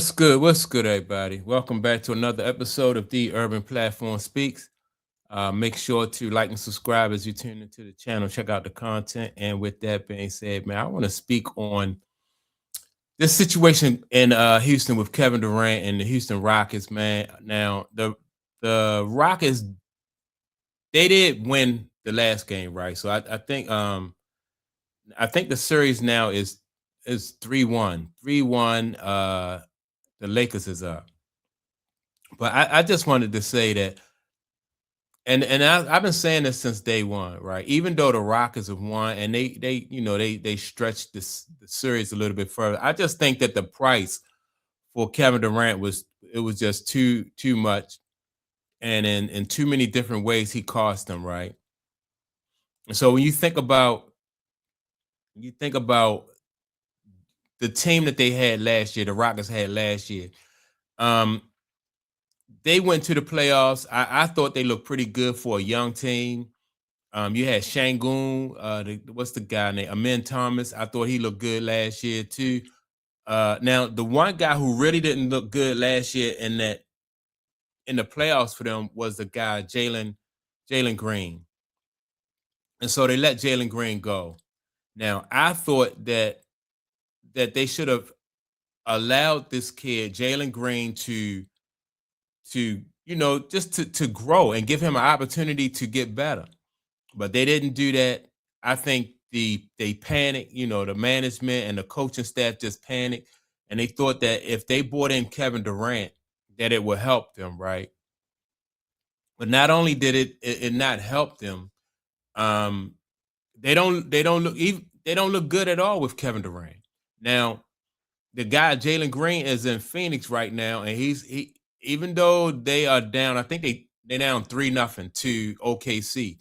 What's good? What's good, everybody? Welcome back to another episode of the Urban Platform Speaks. Make sure to like and subscribe as you tune into the channel. Check out the content. And with that being said, man, I want to speak on this situation in Houston with Kevin Durant and the Houston Rockets. Man, now the Rockets, they did win the last game, right? So I think the series now is 3-1. 3-1. The Lakers is up. But I just wanted to say that, I've been saying this since day one, right? Even though the Rockets have won and they stretched the series a little bit further, I just think that the price for Kevin Durant was just too much, and in too many different ways he cost them, right? And so when you think about the team that they had last year, the Rockets had last year. Um, they went to the playoffs. I thought they looked pretty good for a young team. You had Shangoon, what's the guy name? Amin Thomas. I thought he looked good last year too. Now the one guy who really didn't look good last year in the playoffs for them was the guy Jalen Green, and so they let Jalen Green go. Now I thought that they should have allowed this kid Jalen Green to grow and give him an opportunity to get better. But they didn't do that. I think they panicked, the management and the coaching staff just panicked, and they thought that if they brought in Kevin Durant, that it would help them, right? But not only did it not help them, um, they don't look good at all with Kevin Durant. Now, the guy Jalen Green is in Phoenix right now, and he even though they are down, I think they down 3-0 to OKC,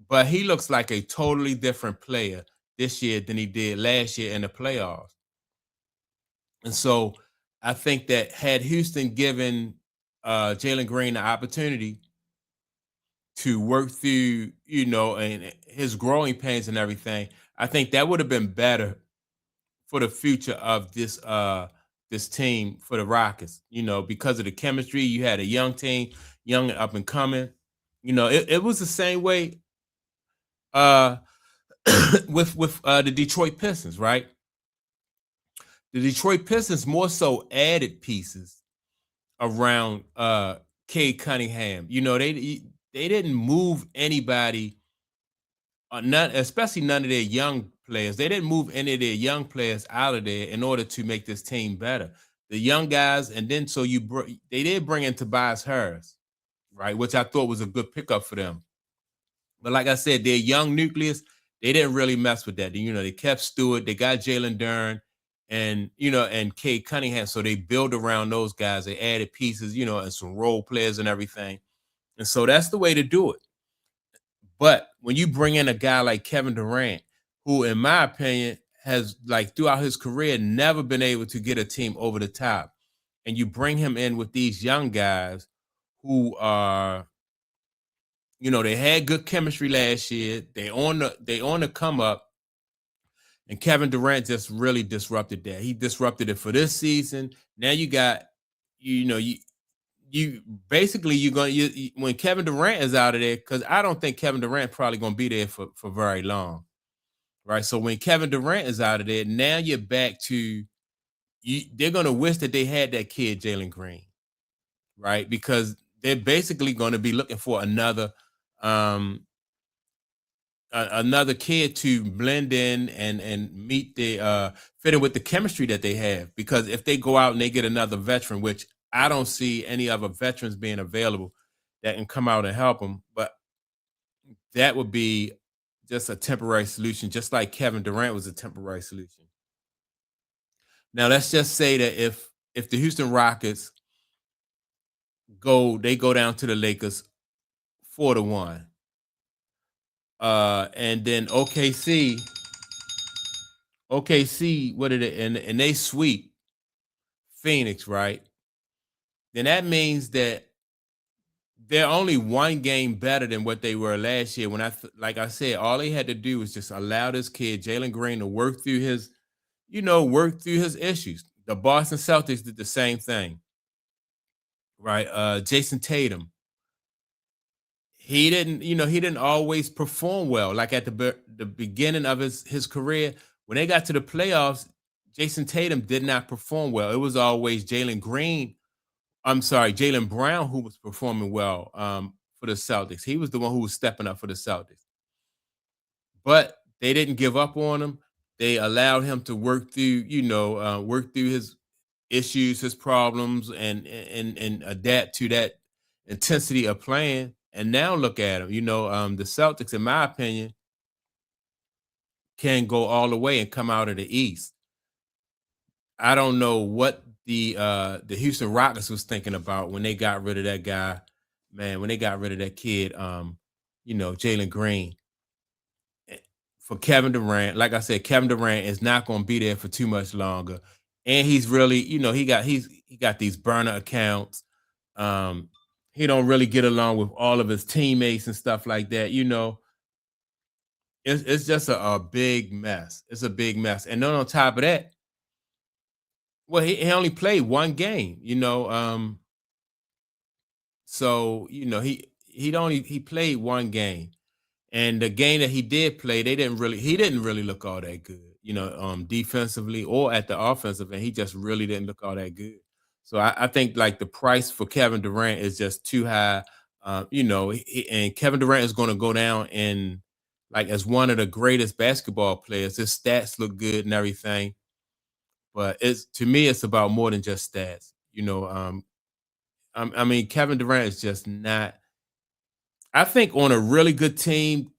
but he looks like a totally different player this year than he did last year in the playoffs. And so I think that had Houston given Jalen Green the opportunity to work through, and his growing pains and everything, I think that would have been better for the future of this team for the Rockets. Because of the chemistry, you had a young team, young and up and coming. It was the same way uh with the Detroit Pistons, right? The Detroit Pistons more so added pieces around Cade Cunningham. They didn't move anybody, especially none of their young players. They didn't move any of their young players out of there in order to make this team better. The young guys, and then so they did bring in Tobias Harris, right, which I thought was a good pickup for them. But like I said, their young nucleus, they didn't really mess with that. They kept Stewart, they got Jalen Duren, and Cade Cunningham. So they build around those guys. They added pieces, and some role players and everything. And so that's the way to do it. But when you bring in a guy like Kevin Durant, who, in my opinion, has, like, throughout his career, never been able to get a team over the top, and you bring him in with these young guys who are, they had good chemistry last year. They on the come up, and Kevin Durant just really disrupted that. He disrupted it for this season. Now you got, you basically when Kevin Durant is out of there, because I don't think Kevin Durant probably going to be there for very long, right? So when Kevin Durant is out of there, now you're back to they're going to wish that they had that kid Jalen Green, right? Because they're basically going to be looking for um another kid to blend in and meet the fit in with the chemistry that they have. Because if they go out and they get another veteran, which I don't see any other veterans being available that can come out and help them, but that would be just a temporary solution, just like Kevin Durant was a temporary solution. Now let's just say that if the Houston Rockets go down to the Lakers 4-1, and then OKC, what did it, and they sweep Phoenix, right? Then that means that they're only one game better than what they were last year. Like I said, all they had to do was just allow this kid Jalen Green to work through his issues. The Boston Celtics did the same thing, right? Jason Tatum, he didn't always perform well. Like at the beginning of his career, when they got to the playoffs, Jason Tatum did not perform well. It was always Jalen Green. I'm sorry, Jalen Brown, who was performing well for the Celtics. He was the one who was stepping up for the Celtics. But they didn't give up on him. They allowed him to work through his issues, his problems, and adapt to that intensity of playing. And now look at him. The Celtics, in my opinion, can go all the way and come out of the East. I don't know what the Houston Rockets was thinking about when they got rid of that guy, man. When they got rid of that kid, Jalen Green for Kevin Durant. Like I said, Kevin Durant is not going to be there for too much longer, and he's really, he got these burner accounts. Um, he don't really get along with all of his teammates and stuff like that. It's just a big mess. It's a big mess, and then on top of that, well, he only played one game. So he played one game. And the game that he did play, he didn't really look all that good, defensively or at the offensive end. He just really didn't look all that good. So I think like the price for Kevin Durant is just too high. And Kevin Durant is going to go down in like as one of the greatest basketball players. His stats look good and everything, but it's to me, it's about more than just stats. I mean, Kevin Durant is just not. I think on a really good team,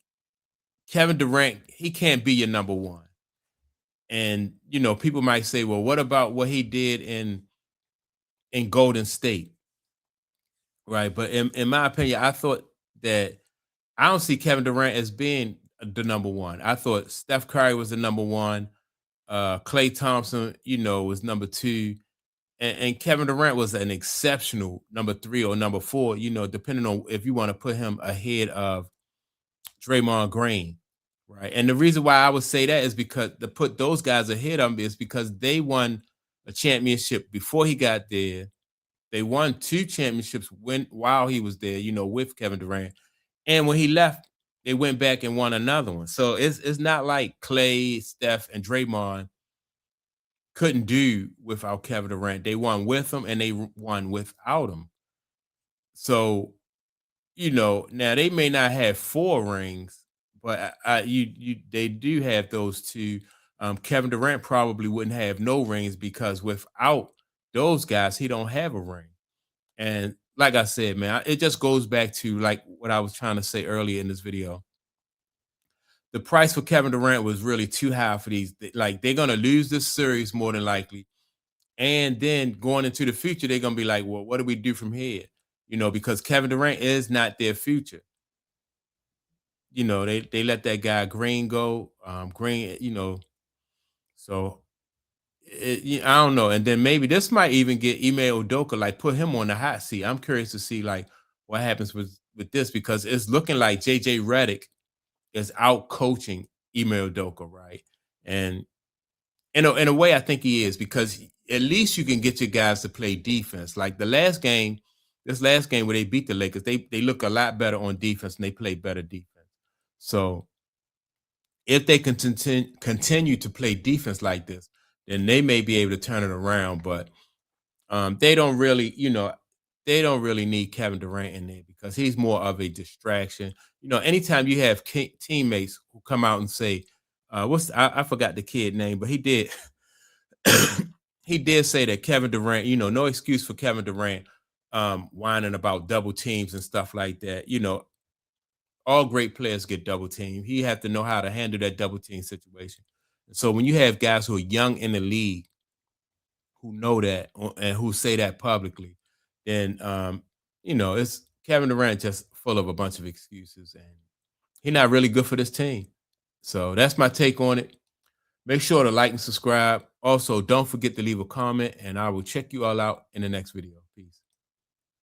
Kevin Durant, he can't be your number one. And people might say, well, what about what he did in Golden State? Right. But in my opinion, I thought that I don't see Kevin Durant as being the number one. I thought Steph Curry was the number one. Clay Thompson, was number two. And Kevin Durant was an exceptional number three or number four, depending on if you want to put him ahead of Draymond Green. Right. And the reason why I would say that is because to put those guys ahead of him is because they won a championship before he got there. They won two championships while he was there, with Kevin Durant. And when he left, they went back and won another one. So it's not like Clay, Steph, and Draymond couldn't do without Kevin Durant. They won with him and they won without him. So, now they may not have four rings, but they do have those two. Kevin Durant probably wouldn't have no rings because without those guys, he don't have a ring. And like I said, man, it just goes back to like what I was trying to say earlier in this video. The price for Kevin Durant was really too high for these. Like they're gonna lose this series more than likely, and then going into the future, they're gonna be like, well, what do we do from here? Because Kevin Durant is not their future. They let that guy Green go. Green, so I don't know. And then maybe this might even get Ime Udoka, like put him on the hot seat. I'm curious to see like what happens with this because it's looking like JJ Redick is out coaching Ime Udoka, right? And in a way, I think he is because at least you can get your guys to play defense. Like this last game where they beat the Lakers, they look a lot better on defense and they play better defense. So if they can continue to play defense like this, then they may be able to turn it around. But they don't really, they don't really need Kevin Durant in there because he's more of a distraction. Anytime you have teammates who come out and say, I forgot the kid name, but he did he did say that Kevin Durant, no excuse for Kevin Durant whining about double teams and stuff like that. All great players get double teamed. He had to know how to handle that double team situation. So when you have guys who are young in the league who know that and who say that publicly, then it's Kevin Durant just full of a bunch of excuses and he's not really good for this team. So that's my take on it. Make sure to like and subscribe. Also, don't forget to leave a comment, and I will check you all out in the next video.